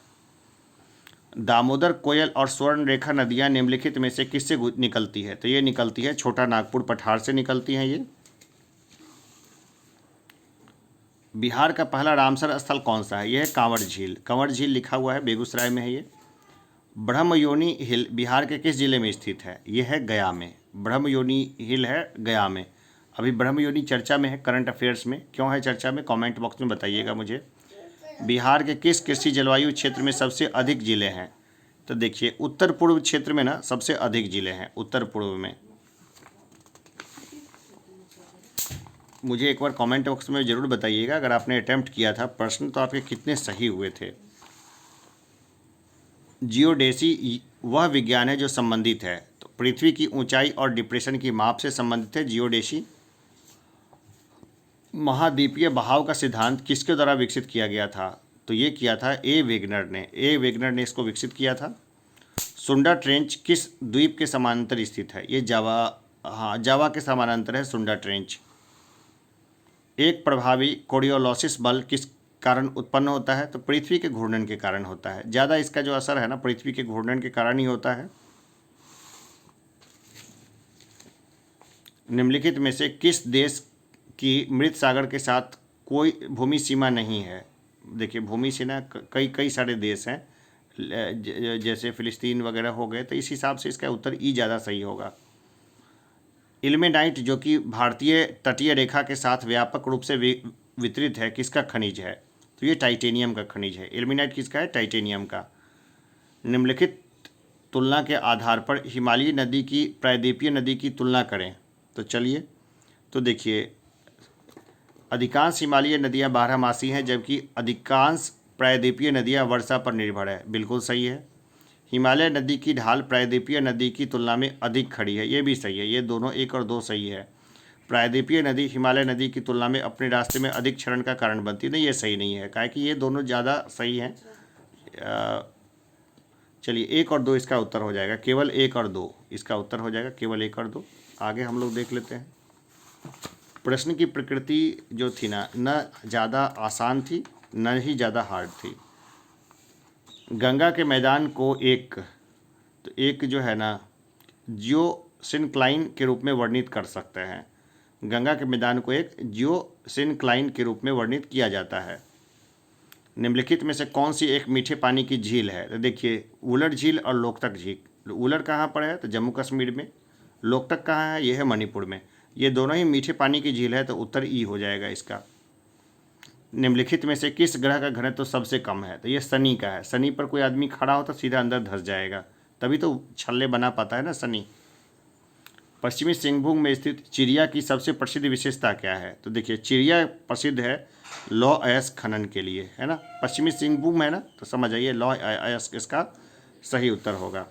दामोदर, कोयल और स्वर्ण रेखा नदियाँ निम्नलिखित में से किससे निकलती है? तो ये निकलती है छोटा नागपुर पठार से निकलती हैं ये। बिहार का पहला रामसर स्थल कौन सा है? यह है कांवड़ झील। कांवड़ झील लिखा हुआ है, बेगूसराय में है ये। ब्रह्मयोनी हिल बिहार के किस जिले में स्थित है? यह है गया में। ब्रह्मयोनी हिल है गया में। अभी ब्रह्मयोनी चर्चा में है करंट अफेयर्स में, क्यों है चर्चा में, कमेंट बॉक्स में बताइएगा मुझे। बिहार के किस कृषि जलवायु क्षेत्र में सबसे अधिक जिले हैं? तो देखिए उत्तर पूर्व क्षेत्र में ना सबसे अधिक जिले हैं, उत्तर पूर्व में। मुझे एक बार कमेंट बॉक्स में ज़रूर बताइएगा अगर आपने अटेम्प्ट किया था प्रश्न तो आपके कितने सही हुए थे। जियोडेसी वह विज्ञान है जो संबंधित है, तो पृथ्वी की ऊंचाई और डिप्रेशन की माप से संबंधित है जियोडेसी। महाद्वीपीय बहाव का सिद्धांत किसके द्वारा विकसित किया गया था? तो ये किया था ए वेगनर ने इसको विकसित किया था। सुंडा ट्रेंच किस द्वीप के समानांतर स्थित है? ये जावा, हाँ जावा के समानांतर है सुंडा ट्रेंच। एक प्रभावी कोरियोलिसिस बल किस कारण उत्पन्न होता है? तो पृथ्वी के घूर्णन के कारण होता है। ज़्यादा इसका जो असर है ना पृथ्वी के घूर्णन के कारण ही होता है। निम्नलिखित में से किस देश की मृत सागर के साथ कोई भूमि सीमा नहीं है? देखिए भूमि सीमा कई सारे देश हैं, जैसे फिलिस्तीन वगैरह हो गए, तो इस हिसाब से इसका उत्तर ई ज़्यादा सही होगा। इल्मेनाइट जो कि भारतीय तटीय रेखा के साथ व्यापक रूप से वितरित है, किसका खनिज है? तो ये टाइटेनियम का खनिज है। इल्मेनाइट किसका है? टाइटेनियम का। निम्नलिखित तुलना के आधार पर हिमालयी नदी की प्रायद्वीपीय नदी की तुलना करें। तो चलिए, तो देखिए अधिकांश हिमालयी नदियाँ बारहमासी हैं जबकि अधिकांश प्रायद्वीपीय नदियाँ वर्षा पर निर्भर है, बिल्कुल सही है। हिमालय नदी की ढाल प्रायद्वीपीय नदी की तुलना में अधिक खड़ी है, ये भी सही है। ये दोनों 1 और 2 सही है। प्रायद्वीपीय नदी हिमालय नदी की तुलना में अपने रास्ते में अधिक क्षरण का कारण बनती है, नहीं ये सही नहीं है, काहे कि ये दोनों ज़्यादा सही हैं। चलिए 1 और 2 इसका उत्तर हो जाएगा, केवल 1 और 2 इसका उत्तर हो जाएगा, केवल 1 और 2। आगे हम लोग देख लेते हैं। प्रश्न की प्रकृति जो थी ना, न ज़्यादा आसान थी न ही ज़्यादा हार्ड थी। गंगा के मैदान को एक जो है ना जियोसिनक्लाइन के रूप में वर्णित कर सकते हैं। गंगा के मैदान को एक जियोसिनक्लाइन के रूप में वर्णित किया जाता है। निम्नलिखित में से कौन सी एक मीठे पानी की झील है? तो देखिए उलर झील और लोकटक झील। उलर कहाँ पर है? तो जम्मू कश्मीर में। लोकटक कहाँ है? ये है मणिपुर में। ये दोनों ही मीठे पानी की झील है, तो उत्तर ई हो जाएगा इसका। निम्नलिखित में से किस ग्रह का घनत्व तो सबसे कम है? तो ये शनि का है। शनि पर कोई आदमी खड़ा हो तो सीधा अंदर धंस जाएगा, तभी तो छल्ले बना पाता है ना शनि। पश्चिमी सिंहभूम में स्थित चिड़िया की सबसे प्रसिद्ध विशेषता क्या है? तो देखिए चिड़िया प्रसिद्ध है लौह अयस्क खनन के लिए, है ना। पश्चिमी सिंहभूम है ना, तो समझ आइए लौह अयस्क इसका सही उत्तर होगा।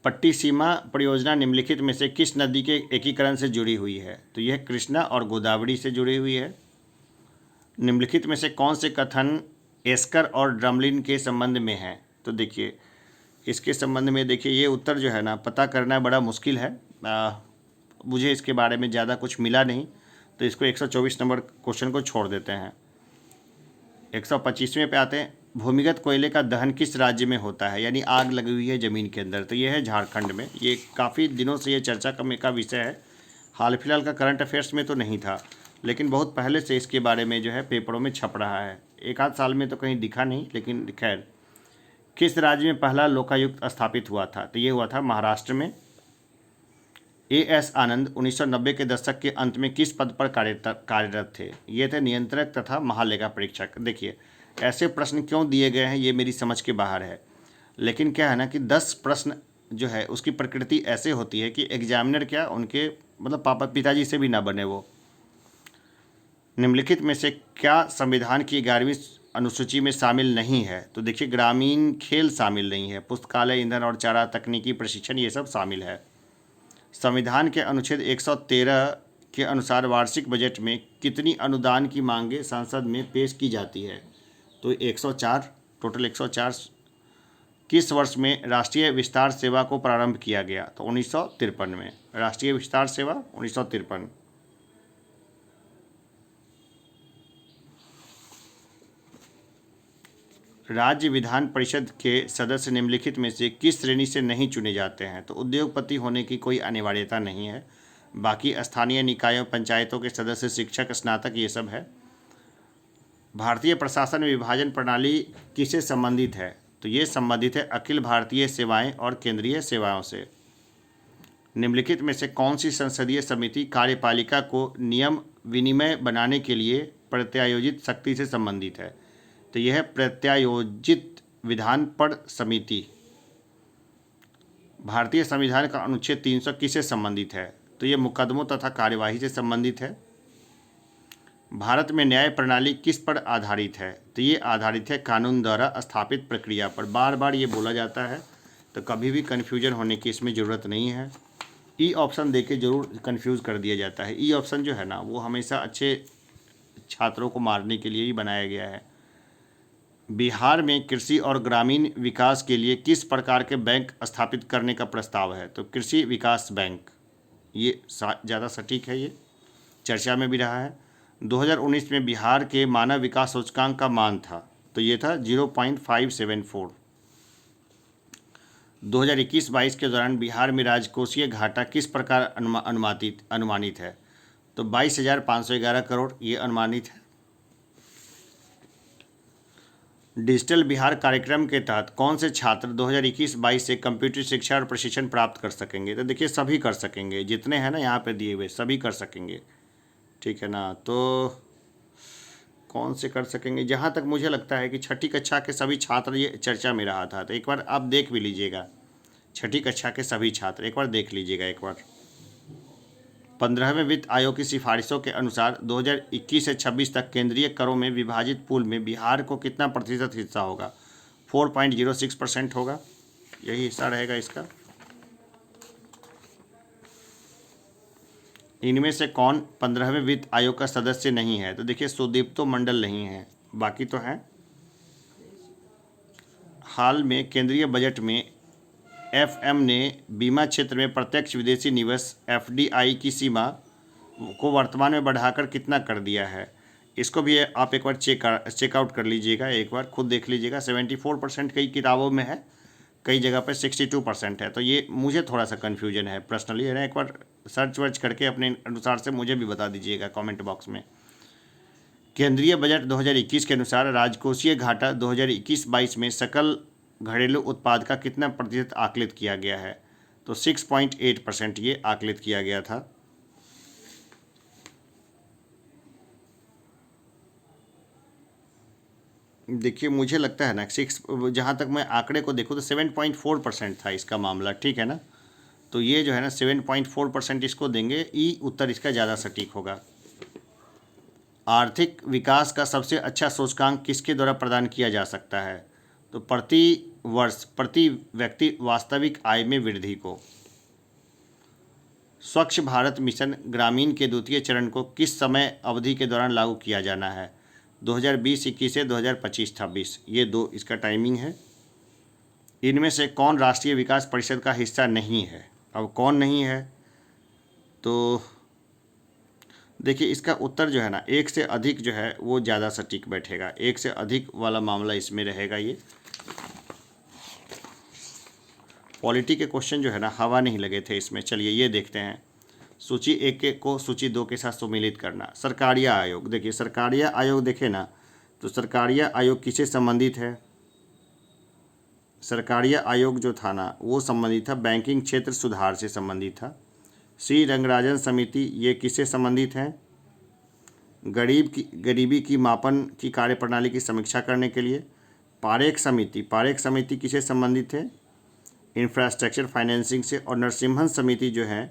पट्टिसीमा परियोजना निम्नलिखित में से किस नदी के एकीकरण से जुड़ी हुई है? तो यह कृष्णा और गोदावरी से जुड़ी हुई है। निम्नलिखित में से कौन से कथन एस्कर और ड्रमलिन के संबंध में है? तो देखिए इसके संबंध में देखिए ये उत्तर जो है ना पता करना बड़ा मुश्किल है। मुझे इसके बारे में ज़्यादा कुछ मिला नहीं, तो इसको 124 नंबर क्वेश्चन को छोड़ देते हैं। 125वें पे आते हैं। भूमिगत कोयले का दहन किस राज्य में होता है, यानी आग लगी हुई है ज़मीन के अंदर, तो ये है झारखंड में। ये काफ़ी दिनों से ये चर्चा का विषय है। हाल फिलहाल का करंट अफेयर्स में तो नहीं था, लेकिन बहुत पहले से इसके बारे में जो है पेपरों में छप रहा है। एक आध साल में तो कहीं दिखा नहीं, लेकिन खैर। किस राज्य में पहला लोकायुक्त स्थापित हुआ था, तो ये हुआ था महाराष्ट्र में। एएस आनंद 1990 के दशक के अंत में किस पद पर कार्यरत थे, ये थे नियंत्रक तथा महालेखा परीक्षक। देखिए, ऐसे प्रश्न क्यों दिए गए हैं ये मेरी समझ के बाहर है, लेकिन क्या है ना कि 10 प्रश्न जो है उसकी प्रकृति ऐसे होती है कि एग्जामिनर क्या उनके मतलब पापा पिताजी से भी ना बने वो। निम्नलिखित में से क्या संविधान की 11वीं अनुसूची में शामिल नहीं है, तो देखिए ग्रामीण खेल शामिल नहीं है, पुस्तकालय, ईंधन और चारा, तकनीकी प्रशिक्षण, ये सब शामिल है। संविधान के अनुच्छेद 113 के अनुसार वार्षिक बजट में कितनी अनुदान की मांगें संसद में पेश की जाती है, तो 104, टोटल 104। किस वर्ष में राष्ट्रीय विस्तार सेवा को प्रारंभ किया गया, तो 1953 में। राष्ट्रीय विस्तार सेवा 1953। राज्य विधान परिषद के सदस्य निम्नलिखित में से किस श्रेणी से नहीं चुने जाते हैं, तो उद्योगपति होने की कोई अनिवार्यता नहीं है। बाकी स्थानीय निकायों, पंचायतों के सदस्य, शिक्षक, स्नातक, ये सब है। भारतीय प्रशासन विभाजन प्रणाली किससे संबंधित है, तो ये संबंधित है अखिल भारतीय सेवाएं और केंद्रीय सेवाओं से। निम्नलिखित में से कौन सी संसदीय समिति कार्यपालिका को नियम विनिमय बनाने के लिए प्रत्यायोजित शक्ति से संबंधित है, तो यह है प्रत्यायोजित विधानपड़ समिति। भारतीय संविधान का अनुच्छेद 300 किससे संबंधित है, तो ये मुकदमों तथा कार्यवाही से संबंधित है। भारत में न्याय प्रणाली किस पर आधारित है, तो ये आधारित है कानून द्वारा स्थापित प्रक्रिया पर। बार बार ये बोला जाता है, तो कभी भी कन्फ्यूजन होने की इसमें ज़रूरत नहीं है। ई ऑप्शन देके जरूर कन्फ्यूज़ कर दिया जाता है। ई ऑप्शन जो है ना वो हमेशा अच्छे छात्रों को मारने के लिए ही बनाया गया है। बिहार में कृषि और ग्रामीण विकास के लिए किस प्रकार के बैंक स्थापित करने का प्रस्ताव है, तो कृषि विकास बैंक। ये ज़्यादा सटीक है, ये चर्चा में भी रहा है। 2019 में बिहार के मानव विकास सूचकांक का मान था, तो ये था 0.574। 2021-22 के दौरान बिहार में राजकोषीय घाटा किस प्रकार अनुमानित है, तो 22,511 करोड़ ये अनुमानित है। डिजिटल बिहार कार्यक्रम के तहत कौन से छात्र 2021-22 से कंप्यूटर शिक्षा और प्रशिक्षण प्राप्त कर सकेंगे, तो देखिए सभी कर सकेंगे, जितने हैं ना यहाँ पे दिए हुए सभी कर सकेंगे, ठीक है ना। तो कौन से कर सकेंगे, जहाँ तक मुझे लगता है कि छठी कक्षा के सभी छात्र, ये चर्चा में रहा था, तो एक बार आप देख भी लीजिएगा, छठी कक्षा के सभी छात्र एक बार देख लीजिएगा एक बार। 15वें वित्त आयोग की सिफारिशों के अनुसार 2021 से 26 तक केंद्रीय करों में विभाजित पूल में बिहार को कितना प्रतिशत हिस्सा होगा, 4.06% होगा, यही हिस्सा रहेगा इसका। इनमें से कौन 15वें वित्त आयोग का सदस्य नहीं है, तो देखिए सुदीप्तो मंडल नहीं है, बाकी तो हैं। हाल में केंद्रीय बजट में एफएम ने बीमा क्षेत्र में प्रत्यक्ष विदेशी निवेश एफडीआई की सीमा को वर्तमान में बढ़ाकर कितना कर दिया है, इसको भी आप एक बार चेकआउट कर लीजिएगा, एक बार खुद देख लीजिएगा। 74% कई किताबों में है, कई जगह पर 62% है, तो ये मुझे थोड़ा सा कन्फ्यूजन है पर्सनली, है ना। एक बार सर्च वर्च करके अपने अनुसार से मुझे भी बता दीजिएगा कमेंट बॉक्स में। केंद्रीय बजट 2021 के अनुसार राजकोषीय घाटा 2021-22 में सकल घरेलू उत्पाद का कितना प्रतिशत आकलित किया गया है, तो 6.8% ये आकलित किया गया था। देखिए मुझे लगता है ना 6, जहाँ तक मैं आंकड़े को देखूँ तो 7.4% था इसका मामला, ठीक है ना। तो ये जो है ना 7.4% इसको देंगे, ई उत्तर इसका ज़्यादा सटीक होगा। आर्थिक विकास का सबसे अच्छा सूचकांक किसके द्वारा प्रदान किया जा सकता है, तो प्रति वर्ष प्रति व्यक्ति वास्तविक आय में वृद्धि को। स्वच्छ भारत मिशन ग्रामीण के द्वितीय चरण को किस समय अवधि के दौरान लागू किया जाना है, 2020-21 से 2025-26, ये दो इसका टाइमिंग है। इनमें से कौन राष्ट्रीय विकास परिषद का हिस्सा नहीं है, अब कौन नहीं है, तो देखिए इसका उत्तर जो है ना, एक से अधिक जो है वो ज़्यादा सटीक बैठेगा, एक से अधिक वाला मामला इसमें रहेगा। ये पॉलिटी के क्वेश्चन जो है ना हवा नहीं लगे थे इसमें। चलिए ये देखते हैं, सूची 1 के को सूची 2 के साथ सम्मिलित करना। सरकारिया आयोग, देखिए सरकारिया आयोग देखे ना, तो सरकारिया आयोग किससे संबंधित है? सरकारिया आयोग जो था ना वो संबंधित था बैंकिंग क्षेत्र सुधार से संबंधित था। श्री रंगराजन समिति ये किससे संबंधित है? गरीबी की मापन की कार्यप्रणाली की समीक्षा करने के लिए। पारेख समिति किससे संबंधित है? इंफ्रास्ट्रक्चर फाइनेंसिंग से। और नरसिम्हन समिति जो है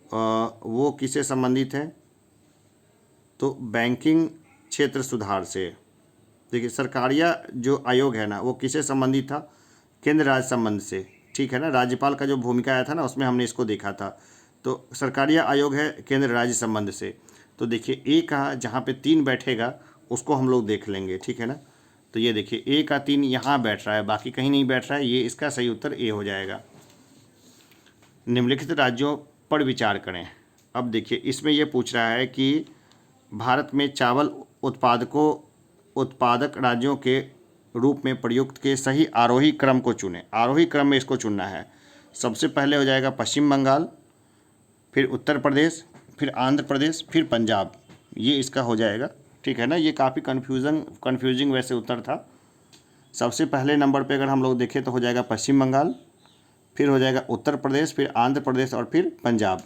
वो किससे संबंधित है? तो बैंकिंग क्षेत्र सुधार से। देखिए सरकारिया जो आयोग है ना वो किससे संबंधित था? केंद्र राज्य संबंध से, ठीक है ना। राज्यपाल का जो भूमिका आया था ना उसमें हमने इसको देखा था। तो सरकारिया आयोग है केंद्र राज्य संबंध से। तो देखिए ए का जहाँ पे 3 बैठेगा उसको हम लोग देख लेंगे, ठीक है ना। तो ये देखिए ए का 3 यहाँ बैठ रहा है, बाकी कहीं नहीं बैठ रहा है, ये इसका सही उत्तर ए हो जाएगा। निम्नलिखित राज्यों पर विचार करें। अब देखिए इसमें यह पूछ रहा है कि भारत में चावल उत्पादक राज्यों के रूप में प्रयुक्त के सही आरोही क्रम को चुनें। आरोही क्रम में इसको चुनना है। सबसे पहले हो जाएगा पश्चिम बंगाल, फिर उत्तर प्रदेश, फिर आंध्र प्रदेश, फिर पंजाब। ये इसका हो जाएगा, ठीक है ना। ये काफ़ी कन्फ्यूजिंग वैसे उत्तर था। सबसे पहले नंबर पे अगर हम लोग देखें तो हो जाएगा पश्चिम बंगाल, फिर हो जाएगा उत्तर प्रदेश, फिर आंध्र प्रदेश और फिर पंजाब।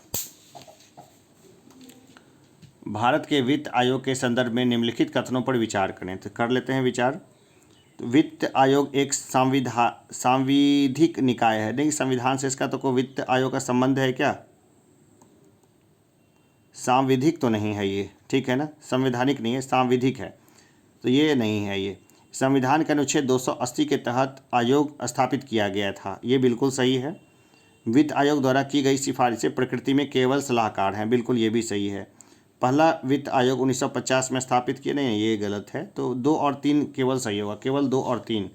भारत के वित्त आयोग के संदर्भ में निम्नलिखित कथनों पर विचार करें। तो कर लेते हैं विचार। तो वित्त आयोग एक सांविधिक निकाय है। नहीं, संविधान से इसका तो कोई वित्त आयोग का संबंध है क्या? सांविधिक तो नहीं है ये, ठीक है ना। संवैधानिक नहीं है, सांविधिक है, तो ये नहीं है। ये संविधान के अनुच्छेद 280 के तहत आयोग स्थापित किया गया था, ये बिल्कुल सही है। वित्त आयोग द्वारा की गई सिफारिशें प्रकृति में केवल सलाहकार हैं, बिल्कुल ये भी सही है। पहला वित्त आयोग 1950 में स्थापित किया, नहीं ये गलत है। तो 2 और 3 केवल सही होगा, केवल 2 और 3।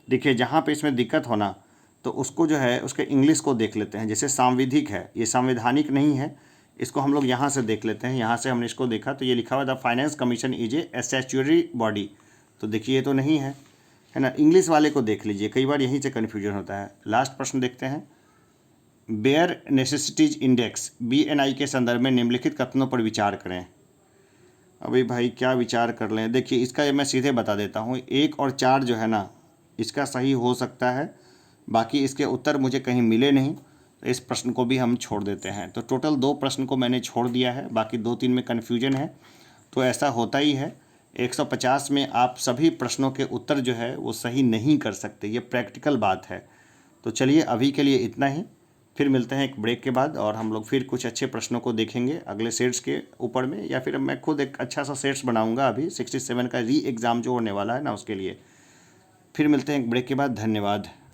देखिए जहाँ पे इसमें दिक्कत होना तो उसको जो है उसके इंग्लिश को देख लेते हैं। जैसे सांविधिक है, ये संवैधानिक नहीं है, इसको हम लोग यहाँ से देख लेते हैं। यहाँ से हमने इसको देखा तो ये लिखा हुआ the finance commission is a statutory body, तो देखिए ये तो नहीं है, है ना। इंग्लिश वाले को देख लीजिए, कई बार यहीं से कन्फ्यूजन होता है। लास्ट प्रश्न देखते हैं। बेयर नेसेसिटीज इंडेक्स BNI के संदर्भ में निम्नलिखित कथनों पर विचार करें। अभी भाई क्या विचार कर लें? देखिए इसका मैं सीधे बता देता हूँ, 1 और 4 जो है ना इसका सही हो सकता है, बाकी इसके उत्तर मुझे कहीं मिले नहीं, तो इस प्रश्न को भी हम छोड़ देते हैं। तो टोटल 2 प्रश्न को मैंने छोड़ दिया है, बाकी 2-3 में कन्फ्यूजन है। तो ऐसा होता ही है, 150 में आप सभी प्रश्नों के उत्तर जो है वो सही नहीं कर सकते, ये प्रैक्टिकल बात है। तो चलिए अभी के लिए इतना ही, फिर मिलते हैं एक ब्रेक के बाद और हम लोग फिर कुछ अच्छे प्रश्नों को देखेंगे अगले सेट्स के ऊपर में, या फिर मैं खुद एक अच्छा सा सेट्स बनाऊंगा अभी 67 का री एग्ज़ाम जो होने वाला है ना उसके लिए। फिर मिलते हैं एक ब्रेक के बाद, धन्यवाद।